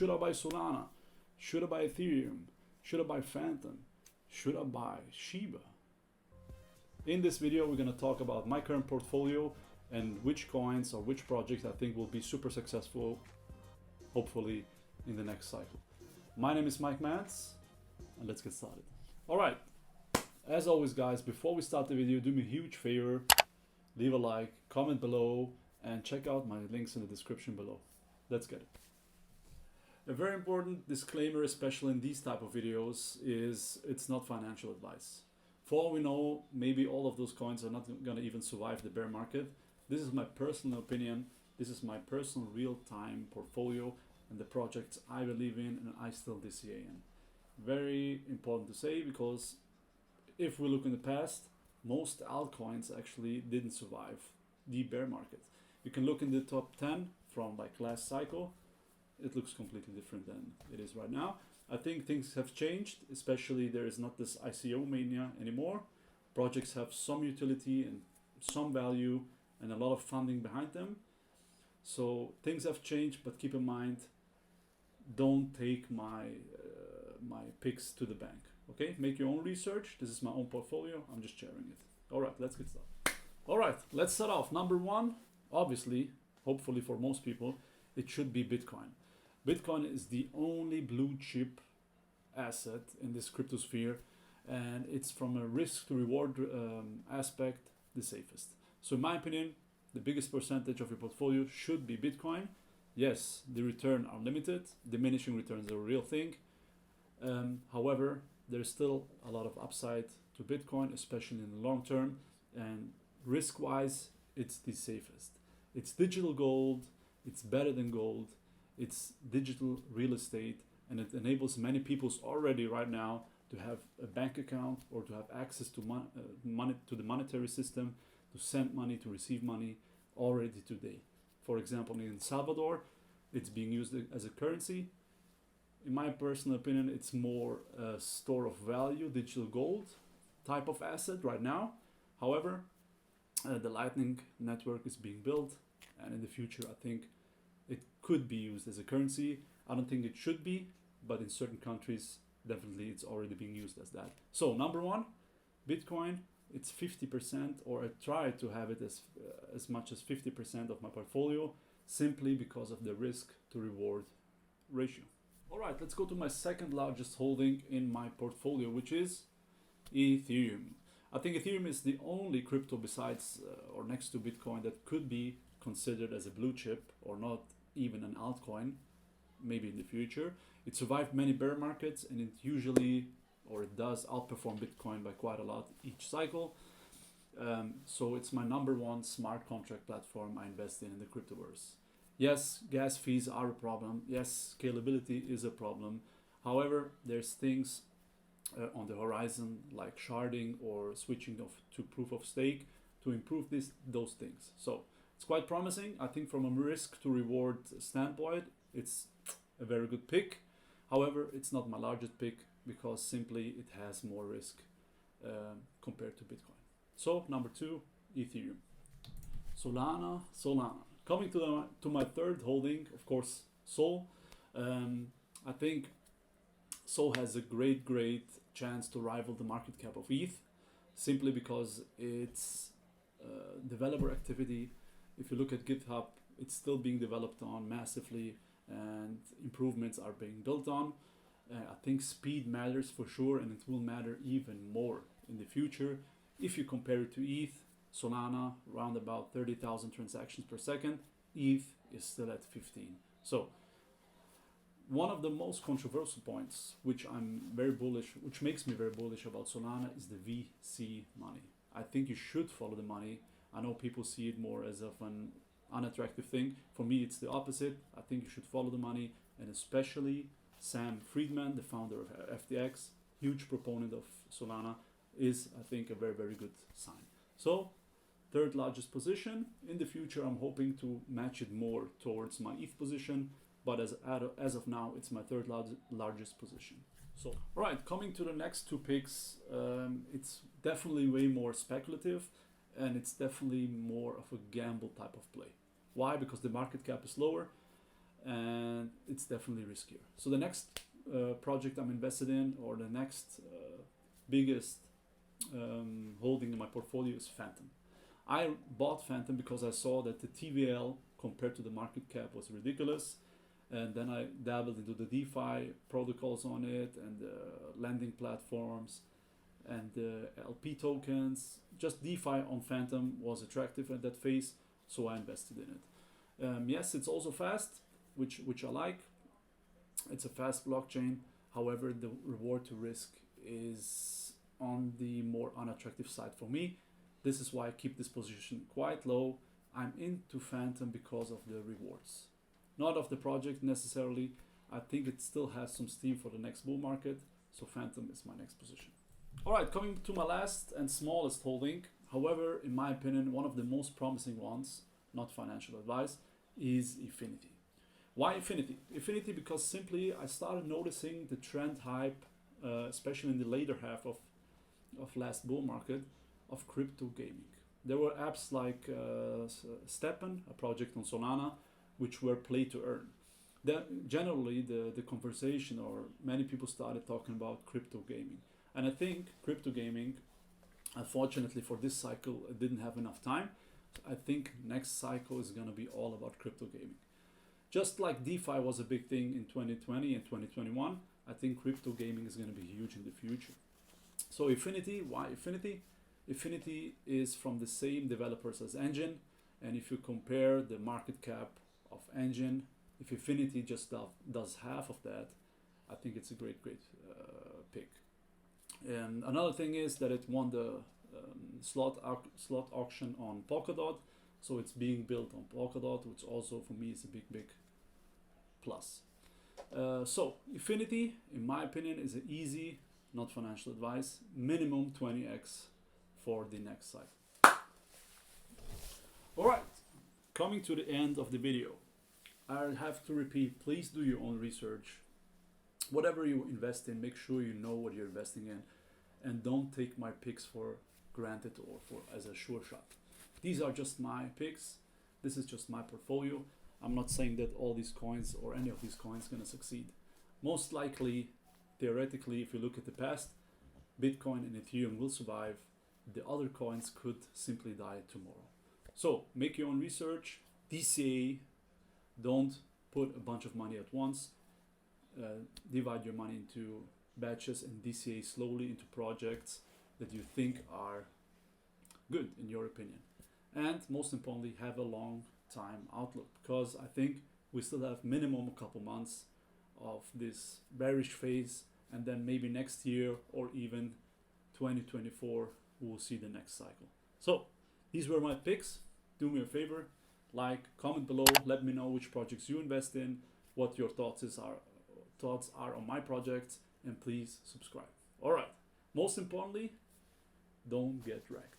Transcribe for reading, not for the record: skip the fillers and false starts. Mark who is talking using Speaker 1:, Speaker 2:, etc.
Speaker 1: Should I buy Solana? Should I buy Ethereum? Should I buy Phantom? Should I buy Shiba? In this video, we're going to talk about my current portfolio and which coins or which projects I think will be super successful, hopefully, in the next cycle. My name is mikemadz, and let's get started. All right, as always, guys, before we start the video, do me a huge favor, leave a like, comment below, and check out my links in the description below. Let's get it. A very important disclaimer, especially in these type of videos, is it's not financial advice. For all we know, maybe all of those coins are not going to even survive the bear market. This is my personal opinion. This is my personal real-time portfolio and the projects I believe in and I still DCA in. Very important to say, because if we look in the past, most altcoins actually didn't survive the bear market. You can look in the top 10 from like last cycle. It looks completely different than it is right now. I think things have changed, especially there is not this ICO mania anymore. Projects have some utility and some value and a lot of funding behind them. So things have changed, but keep in mind, don't take my picks to the bank. Okay, make your own research. This is my own portfolio. I'm just sharing it. All right, let's get started. All right, let's start off. Number one, obviously, hopefully for most people, it should be Bitcoin. Bitcoin is the only blue chip asset in this crypto sphere, and it's from a risk to reward aspect the safest. So in my opinion, the biggest percentage of your portfolio should be Bitcoin. Yes, the return are limited. Diminishing returns are a real thing. However, there's still a lot of upside to Bitcoin, especially in the long term, and risk-wise, it's the safest. It's digital gold. It's better than gold. It's digital real estate, and it enables many people already right now to have a bank account or to have access to money, to the monetary system, to send money, to receive money already today. For example, in El Salvador, it's being used as a currency. In my personal opinion, it's more a store of value, digital gold type of asset right now. However, the Lightning network is being built, and in the future, I think it could be used as a currency. I don't think it should be, but in certain countries, definitely it's already being used as that. So number one, Bitcoin, it's 50%, or I try to have it as much as 50% of my portfolio, simply because of the risk to reward ratio. All right, let's go to my second largest holding in my portfolio, which is Ethereum. I think Ethereum is the only crypto besides or next to Bitcoin that could be considered as a blue chip, or not even an altcoin, maybe in the future. It survived many bear markets, and it usually, or it does, outperform Bitcoin by quite a lot each cycle. So it's my number one smart contract platform I invest in the cryptoverse. Yes, gas fees are a problem. Yes, scalability is a problem. However, there's things on the horizon like sharding or switching to proof of stake to improve those things. So it's quite promising. I think from a risk to reward standpoint, it's a very good pick. However, it's not my largest pick because simply it has more risk compared to Bitcoin. So number two, Ethereum. Solana. Coming to my third holding, of course, Sol. I think Sol has a great chance to rival the market cap of ETH, simply because its developer activity, if you look at GitHub, it's still being developed on massively and improvements are being built on. I think speed matters for sure, and it will matter even more in the future. If you compare it to ETH, Solana around about 30,000 transactions per second, ETH is still at 15. So one of the most controversial points, which makes me very bullish about Solana, is the VC money. I think you should follow the money. I know people see it more as of an unattractive thing. For me, it's the opposite. I think you should follow the money, and especially Sam Friedman, the founder of FTX, huge proponent of Solana, is, I think, a very good sign. So, third largest position. In the future, I'm hoping to match it more towards my ETH position, but as of now, it's my third largest position. So, all right, coming to the next two picks, it's definitely way more speculative, and it's definitely more of a gamble type of play. Why? Because the market cap is lower. and it's definitely riskier. So the next project I'm invested in, or the next biggest holding in my portfolio, is Phantom. I bought Phantom because I saw that the TVL compared to the market cap was ridiculous, and then I dabbled into the DeFi protocols on it and the lending platforms and the LP tokens. Just DeFi on Phantom was attractive at that phase, so I invested in it. Yes, it's also fast, which I like. It's a fast blockchain. However, the reward to risk is on the more unattractive side for me. This is why I keep this position quite low. I'm into Phantom because of the rewards, not of the project necessarily. I think it still has some steam for the next bull market, so Phantom is my next position. All right, coming to my last and smallest holding. However, in my opinion, one of the most promising ones, not financial advice, is Affinity. Why Affinity? Affinity because simply I started noticing the trend hype, especially in the later half of last bull market, of crypto gaming. There were apps like Steppen, a project on Solana, which were play to earn. Then generally the conversation, or many people started talking about crypto gaming. And I think crypto gaming, unfortunately for this cycle, it didn't have enough time. I think next cycle is going to be all about crypto gaming. Just like DeFi was a big thing in 2020 and 2021, I think crypto gaming is going to be huge in the future. So Affinity, why Affinity? Affinity is from the same developers as Engine, and if you compare the market cap of Engine, if Affinity just does half of that, I think it's a great pick. And another thing is that it won the slot auction on Polkadot, so it's being built on Polkadot, which also for me is a big plus. So Affinity, in my opinion, is an easy, not financial advice, minimum 20x for the next cycle. All right, coming to the end of the video, I have to repeat, please do your own research. Whatever you invest in, make sure you know what you're investing in, and don't take my picks for granted or as a sure shot. These are just my picks. This is just my portfolio. I'm not saying that all these coins or any of these coins are going to succeed. Most likely, theoretically, if you look at the past, Bitcoin and Ethereum will survive. The other coins could simply die tomorrow. So make your own research. DCA, don't put a bunch of money at once. Divide your money into batches and DCA slowly into projects that you think are good in your opinion. And most importantly, have a long time outlook, because I think we still have minimum a couple months of this bearish phase, and then maybe next year or even 2024 we'll see the next cycle. So these were my picks. Do me a favor, like, comment below, let me know which projects you invest in, what your thoughts are on my projects, and please subscribe. All right, most importantly, don't get wrecked.